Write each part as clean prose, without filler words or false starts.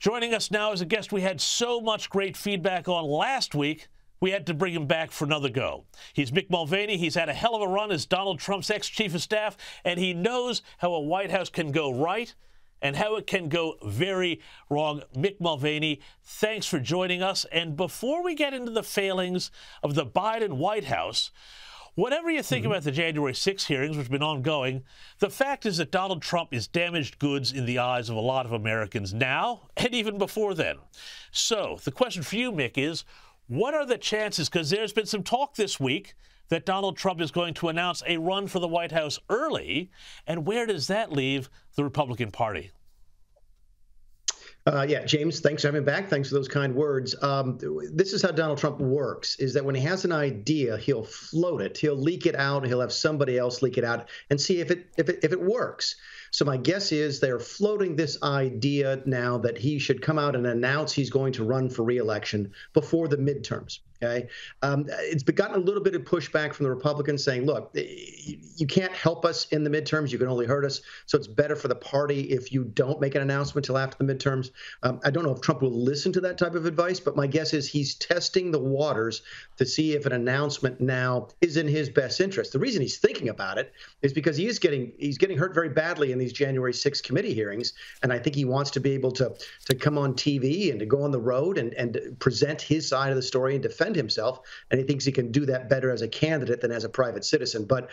Joining us now is a guest we had so much great feedback on last week, we had to bring him back for another go. He's Mick Mulvaney. He's had a hell of a run as Donald Trump's ex-chief of staff, and he knows how a White House can go right and how it can go very wrong. Mick Mulvaney, thanks for joining us. And before we get into the failings of the Biden White House, whatever you think about the January 6 hearings, which have been ongoing, the fact is that Donald Trump is damaged goods in the eyes of a lot of Americans now and even before then. So the question for you, Mick, is what are the chances, because there's been some talk this week that Donald Trump is going to announce a run for the White House early, and where does that leave the Republican Party? Yeah, James, thanks for having me back. Thanks for those kind words. This is how Donald Trump works, is that when he has an idea, he'll float it, he'll leak it out, he'll have somebody else leak it out and see if it works. So my guess is they're floating this idea now that he should come out and announce he's going to run for re-election before the midterms. Okay, it's gotten a little bit of pushback from the Republicans saying, look, you can't help us in the midterms. You can only hurt us. So it's better for the party if you don't make an announcement until after the midterms. I don't know if Trump will listen to that type of advice, but my guess is he's testing the waters to see if an announcement now is in his best interest. The reason he's thinking about it is because he's getting hurt very badly in these January 6 committee hearings. And I think he wants to be able to come on TV and to go on the road and present his side of the story and defend himself, and he thinks he can do that better as a candidate than as a private citizen. But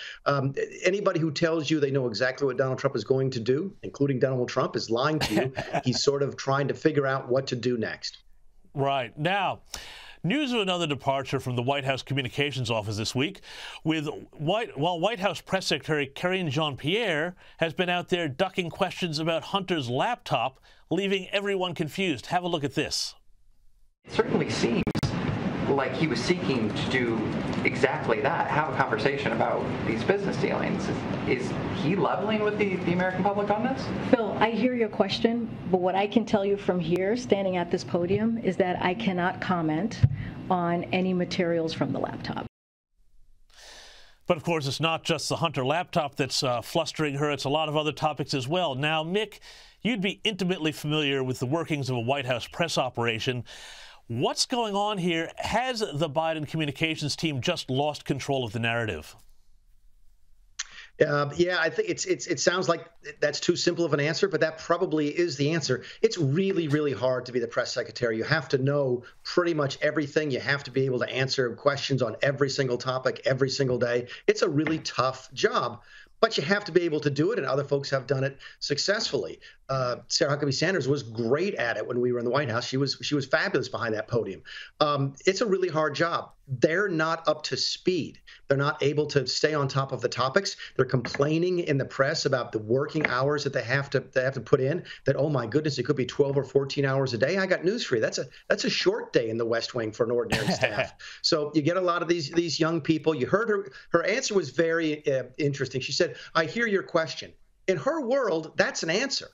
anybody who tells you they know exactly what Donald Trump is going to do, including Donald Trump, is lying to you. He's sort of trying to figure out what to do next. Right. Now, news of another departure from the White House Communications Office this week, while White House Press Secretary Karine Jean-Pierre has been out there ducking questions about Hunter's laptop, leaving everyone confused. Have a look at this. It certainly seems like he was seeking to do exactly that, have a conversation about these business dealings. Is he leveling with the American public on this? Phil, I hear your question, but what I can tell you from here, standing at this podium, is that I cannot comment on any materials from the laptop. But, of course, it's not just the Hunter laptop that's flustering her. It's a lot of other topics as well. Now, Mick, you'd be intimately familiar with the workings of a White House press operation. What's going on here? Has the Biden communications team just lost control of the narrative? Yeah, I think it sounds like that's too simple of an answer, but that probably is the answer. It's really, really hard to be the press secretary. You have to know pretty much everything. You have to be able to answer questions on every single topic every single day. It's a really tough job. But you have to be able to do it, and other folks have done it successfully. Sarah Huckabee Sanders was great at it when we were in the White House. She was fabulous behind that podium. It's a really hard job. They're not up to speed. They're not able to stay on top of the topics. They're complaining in the press about the working hours that they have to put in. That, oh my goodness, it could be 12 or 14 hours a day. I got news for you. That's a short day in the West Wing for an ordinary staff. So you get a lot of these young people. You heard her answer was very interesting. She said, "I hear your question." In her world, that's an answer.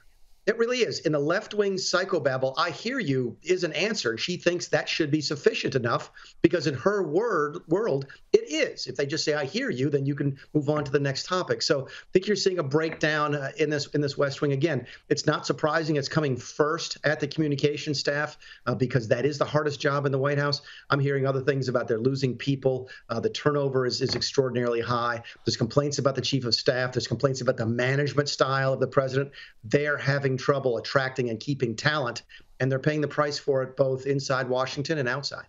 It really is. In the left-wing psychobabble, "I hear you" is an answer. She thinks that should be sufficient enough because in her world, it is. If they just say, "I hear you," then you can move on to the next topic. So I think you're seeing a breakdown in this West Wing. Again, it's not surprising it's coming first at the communication staff because that is the hardest job in the White House. I'm hearing other things about they're losing people. The turnover is extraordinarily high. There's complaints about the chief of staff. There's complaints about the management style of the president. They're having trouble attracting and keeping talent, and they're paying the price for it both inside Washington and outside.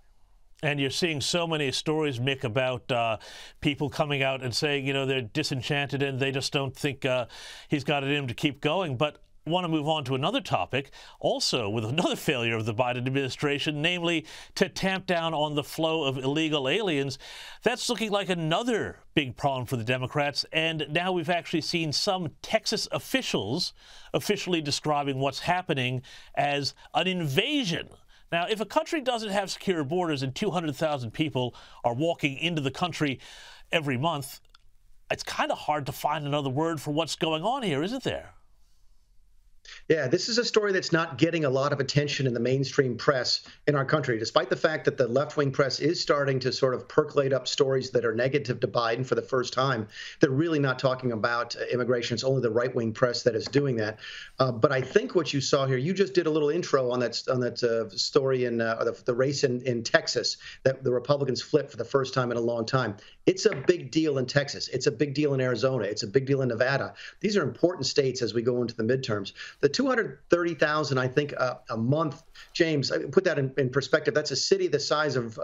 And you're seeing so many stories, Mick, about people coming out and saying, you know, they're disenchanted and they just don't think he's got it in him to keep going. But I want to move on to another topic, also with another failure of the Biden administration, namely to tamp down on the flow of illegal aliens. That's looking like another big problem for the Democrats. And now we've actually seen some Texas officials officially describing what's happening as an invasion. Now, if a country doesn't have secure borders and 200,000 people are walking into the country every month, it's kind of hard to find another word for what's going on here, isn't there? Yeah, this is a story that's not getting a lot of attention in the mainstream press in our country, despite the fact that the left-wing press is starting to sort of percolate up stories that are negative to Biden for the first time. They're really not talking about immigration. It's only the right-wing press that is doing that. But I think what you saw here, you just did a little intro on that story in the race in Texas that the Republicans flipped for the first time in a long time. It's a big deal in Texas. It's a big deal in Arizona. It's a big deal in Nevada. These are important states as we go into the midterms. The 230,000, I think, a month, James, put that in perspective. That's a city the size of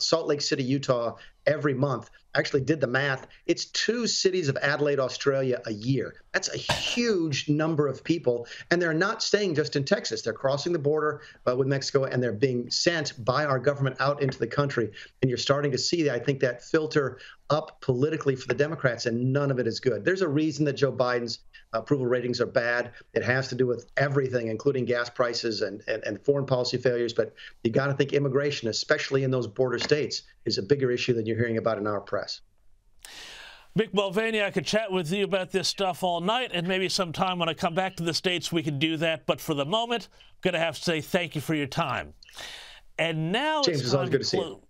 Salt Lake City, Utah, every month. Actually did the math. It's 2 cities of Adelaide, Australia a year. That's a huge number of people. And they're not staying just in Texas. They're crossing the border with Mexico, and they're being sent by our government out into the country. And you're starting to see, I think, that filter up politically for the Democrats, and none of it is good. There's a reason that Joe Biden's approval ratings are bad. It has to do with everything, including gas prices and foreign policy failures. But you got to think immigration, especially in those border states, is a bigger issue than you're hearing about in our press. Mick Mulvaney, I could chat with you about this stuff all night, and maybe sometime when I come back to the States we can do that. But for the moment, I'm going to have to say thank you for your time. And now James, it's it's always time good to to see you.